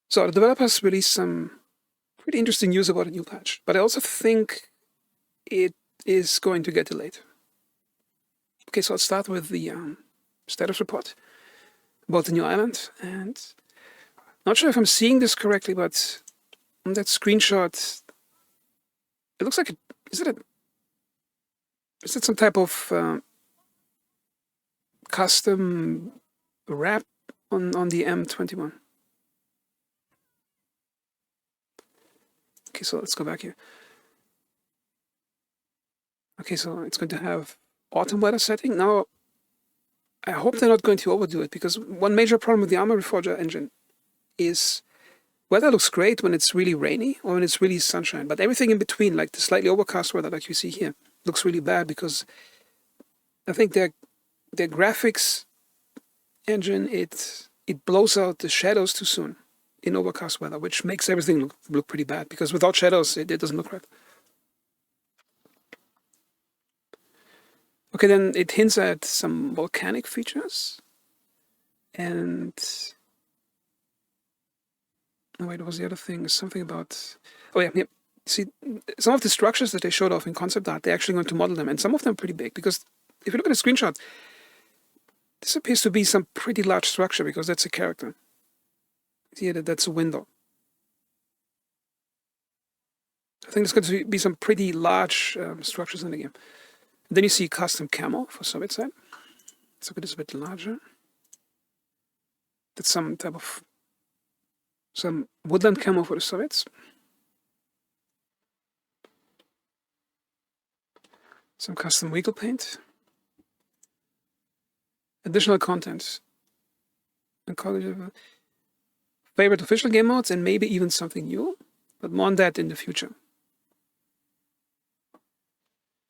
So the developers released some pretty interesting news about a new patch, but I also think it is going to get delayed. Okay, so I'll start with the status report about the new island, and not sure if I'm seeing this correctly, but on that screenshot, it looks like is it some type of custom wrap on the M21? Okay, so let's go back here. Okay, so it's going to have autumn weather setting. Now, I hope they're not going to overdo it, because one major problem with the Arma Reforger engine is weather looks great when it's really rainy or when it's really sunshine, but everything in between, like the slightly overcast weather like you see here, looks really bad, because I think their graphics engine, it blows out the shadows too soon in overcast weather, which makes everything look pretty bad, because without shadows it doesn't look right. Okay, then it hints at some volcanic features, and oh wait, what was the other thing? Something about, oh yeah, see, some of the structures that they showed off in concept art, they're actually going to model them, and some of them are pretty big, because if you look at the screenshot, this appears to be some pretty large structure, because that's a character. See, that's a window. I think there's going to be some pretty large structures in the game. And then you see custom camo for Soviet side. Let's look at this a bit larger. That's some type of woodland camo for the Soviets. Some custom vehicle paint. Additional content. And Kolguyev, favorite official game modes, and maybe even something new, but more on that in the future.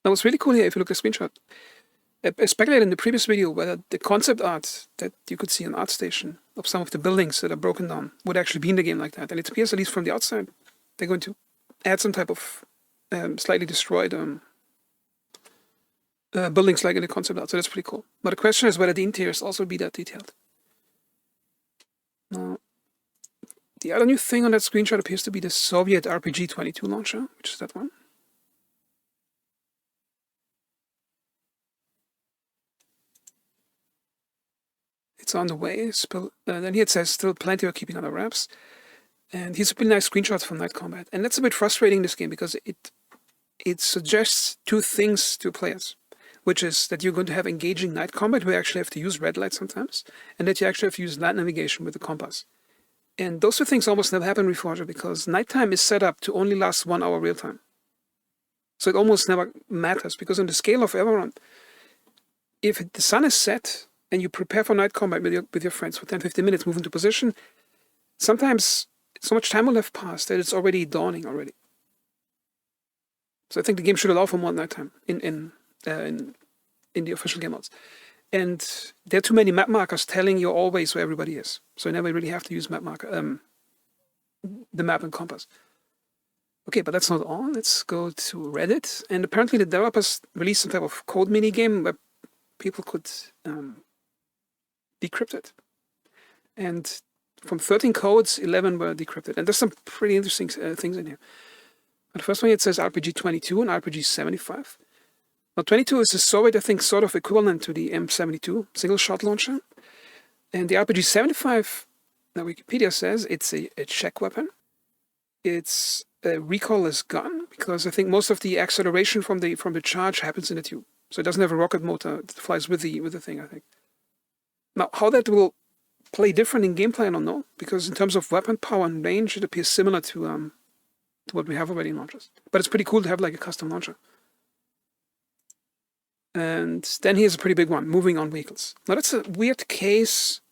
Now, what's really cool here, if you look at the screenshot, I speculated in the previous video whether the concept art that you could see in ArtStation of some of the buildings that are broken down would actually be in the game like that. And it appears, at least from the outside, they're going to add some type of slightly destroyed buildings like in the concept art. So that's pretty cool. But the question is whether the interiors also be that detailed. Now, the other new thing on that screenshot appears to be the Soviet RPG-22 launcher, which is that one. It's on the way. Then here it says still plenty are keeping under wraps. And here's a pretty nice screenshot from Night Combat. And that's a bit frustrating in this game, because it suggests two things to players, which is that you're going to have engaging night combat where you actually have to use red light sometimes, and that you actually have to use land navigation with the compass. And those two things almost never happen in Reforger, because nighttime is set up to only last 1 hour real time. So it almost never matters, because on the scale of Everon, if the sun is set and you prepare for night combat with your friends for 10-15 minutes, move into position, sometimes so much time will have passed that it's already dawning already. So I think the game should allow for more nighttime in the official game modes. And there are too many map markers telling you always where everybody is. So you never really have to use map marker, the map and compass. Okay, but that's not all. Let's go to Reddit. And apparently the developers released some type of code mini game where people could decrypt it. And from 13 codes, 11 were decrypted. And there's some pretty interesting things in here. The first one, it says RPG-22 and RPG-75. Now, 22 is a Soviet, I think, sort of equivalent to the M72 single-shot launcher. And the RPG-75, now Wikipedia says, it's a check weapon. It's a recoilless gun, because I think most of the acceleration from the charge happens in the tube. So it doesn't have a rocket motor that flies with the thing, I think. Now, how that will play different in gameplay, I don't know, because in terms of weapon power and range, it appears similar to what we have already in launchers. But it's pretty cool to have like a custom launcher. And then here's a pretty big one, moving on vehicles. Now that's a weird case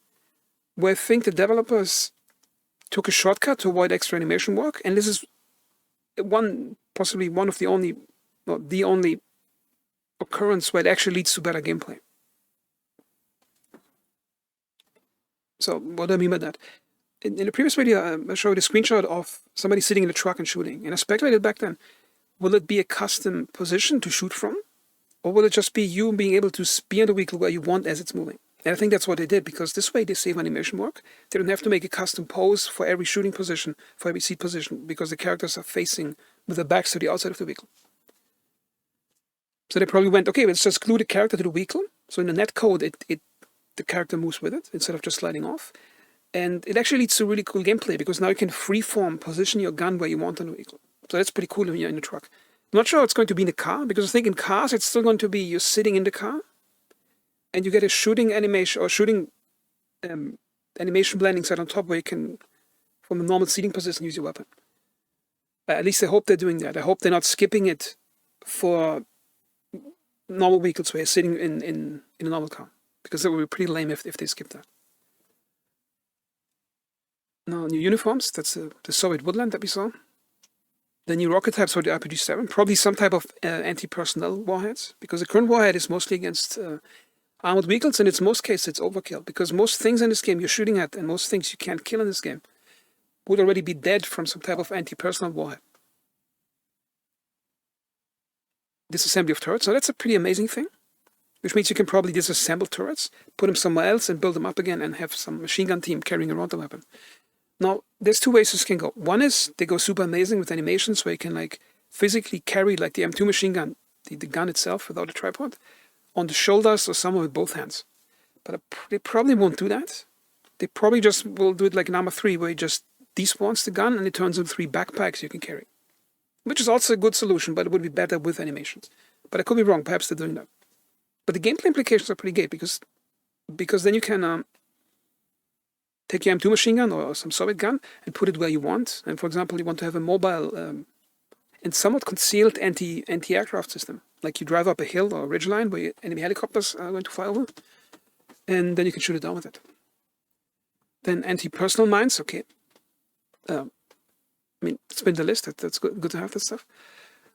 where I think the developers took a shortcut to avoid extra animation work, and this is possibly one of the only, well, the only occurrence where it actually leads to better gameplay. So what do I mean by that? In the previous video, I showed a screenshot of somebody sitting in a truck and shooting. And I speculated back then, will it be a custom position to shoot from? Or will it just be you being able to be in the vehicle where you want as it's moving? And I think that's what they did, because this way they save animation work. They don't have to make a custom pose for every shooting position, for every seat position, because the characters are facing with their backs to the outside of the vehicle. So they probably went, okay, let's just glue the character to the vehicle. So in the net code, the character moves with it instead of just sliding off. And it actually leads to really cool gameplay, because now you can freeform position your gun where you want on the vehicle. So that's pretty cool when you're in the truck. I'm not sure how it's going to be in the car, because I think in cars it's still going to be you're sitting in the car and you get a shooting animation or shooting animation blending set on top where you can, from a normal seating position, use your weapon. At least I hope they're doing that. I hope they're not skipping it for normal vehicles where you're sitting in a normal car, because that would be pretty lame if they skip that. Now, new uniforms, that's the Soviet woodland that we saw. The new rocket types for the RPG-7, probably some type of anti-personnel warheads, because the current warhead is mostly against armored vehicles, and in most cases it's overkill, because most things in this game you're shooting at, and most things you can't kill in this game, would already be dead from some type of anti-personnel warhead. Disassembly of turrets, so that's a pretty amazing thing, which means you can probably disassemble turrets, put them somewhere else, and build them up again, and have some machine gun team carrying around the weapon. Now, there's two ways this can go. One is they go super amazing with animations where you can like physically carry like the M2 machine gun, the gun itself without a tripod, on the shoulders or somewhere with both hands. But they probably won't do that. They probably just will do it like in Arma 3, where you just despawns the gun and it turns into 3 backpacks you can carry. Which is also a good solution, but it would be better with animations. But I could be wrong, perhaps they're doing that. But the gameplay implications are pretty great, because then you can take your M2 machine gun or some Soviet gun and put it where you want. And for example, you want to have a mobile and somewhat concealed anti-aircraft system. Like you drive up a hill or a ridgeline where enemy helicopters are going to fly over, and then you can shoot it down with it. Then anti-personnel mines, okay. I mean, spin the list, that's good to have that stuff.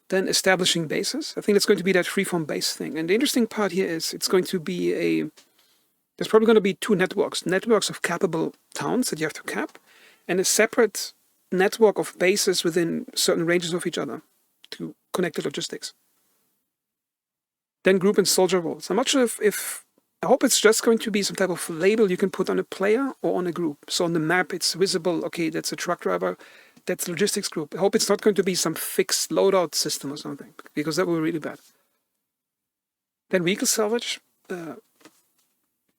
Then establishing bases. I think it's going to be that freeform base thing. And the interesting part here is it's going to be there's probably going to be 2 networks of capable towns that you have to cap, and a separate network of bases within certain ranges of each other to connect the logistics. Then group and soldier roles. I'm not sure if I hope it's just going to be some type of label you can put on a player or on a group. So on the map it's visible, okay, that's a truck driver, that's the logistics group. I hope it's not going to be some fixed loadout system or something, because that would be really bad. Then vehicle salvage.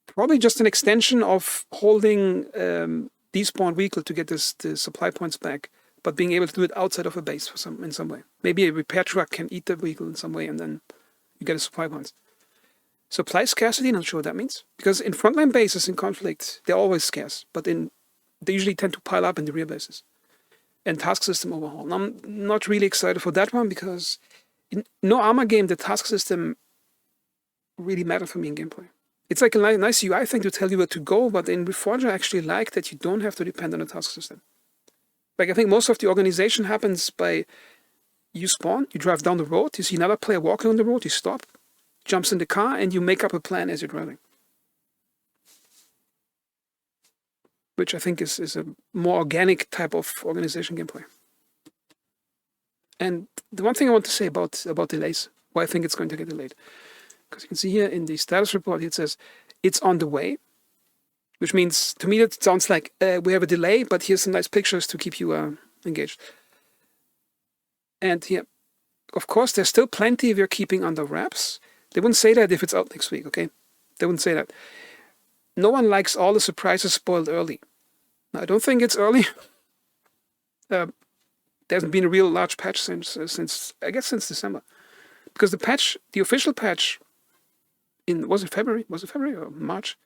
Probably just an extension of holding despawn vehicle to get the supply points back, but being able to do it outside of a base in some way. Maybe a repair truck can eat the vehicle in some way, and then you get a supply points. Supply scarcity, not sure what that means, because in frontline bases in conflict they're always scarce, but they usually tend to pile up in the rear bases. And task system overhaul. Now, I'm not really excited for that one, because in no Arma game the task system really mattered for me in gameplay. It's like a nice UI thing to tell you where to go, but in Reforger I actually like that you don't have to depend on a task system. Like, I think most of the organization happens by you spawn, you drive down the road, you see another player walking on the road, you stop, jumps in the car, and you make up a plan as you're driving. Which I think is a more organic type of organization gameplay. And the one thing I want to say about delays, why I think it's going to get delayed. Because you can see here in the status report, it says it's on the way, which means, to me, that sounds like we have a delay, but here's some nice pictures to keep you engaged. And here, of course, there's still plenty we're keeping under wraps. They wouldn't say that if it's out next week, okay? They wouldn't say that. No one likes all the surprises spoiled early. Now, I don't think it's early. There hasn't been a real large patch since December. Because the official patch, was it February or March?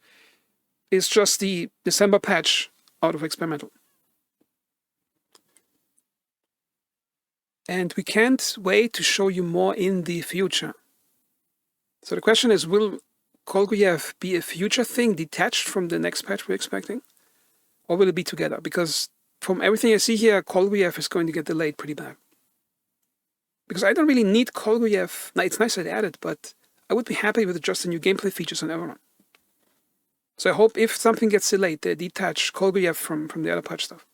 Is just the December patch out of experimental. And we can't wait to show you more in the future. So the question is, will Kolguyev be a future thing detached from the next patch we're expecting? Or will it be together? Because from everything I see here, Kolguyev is going to get delayed pretty bad. Because I don't really need Kolguyev. Now, it's nice I'd added, but I would be happy with just the new gameplay features on Everon. So I hope if something gets delayed, they detach Kolguyev from the other patch stuff.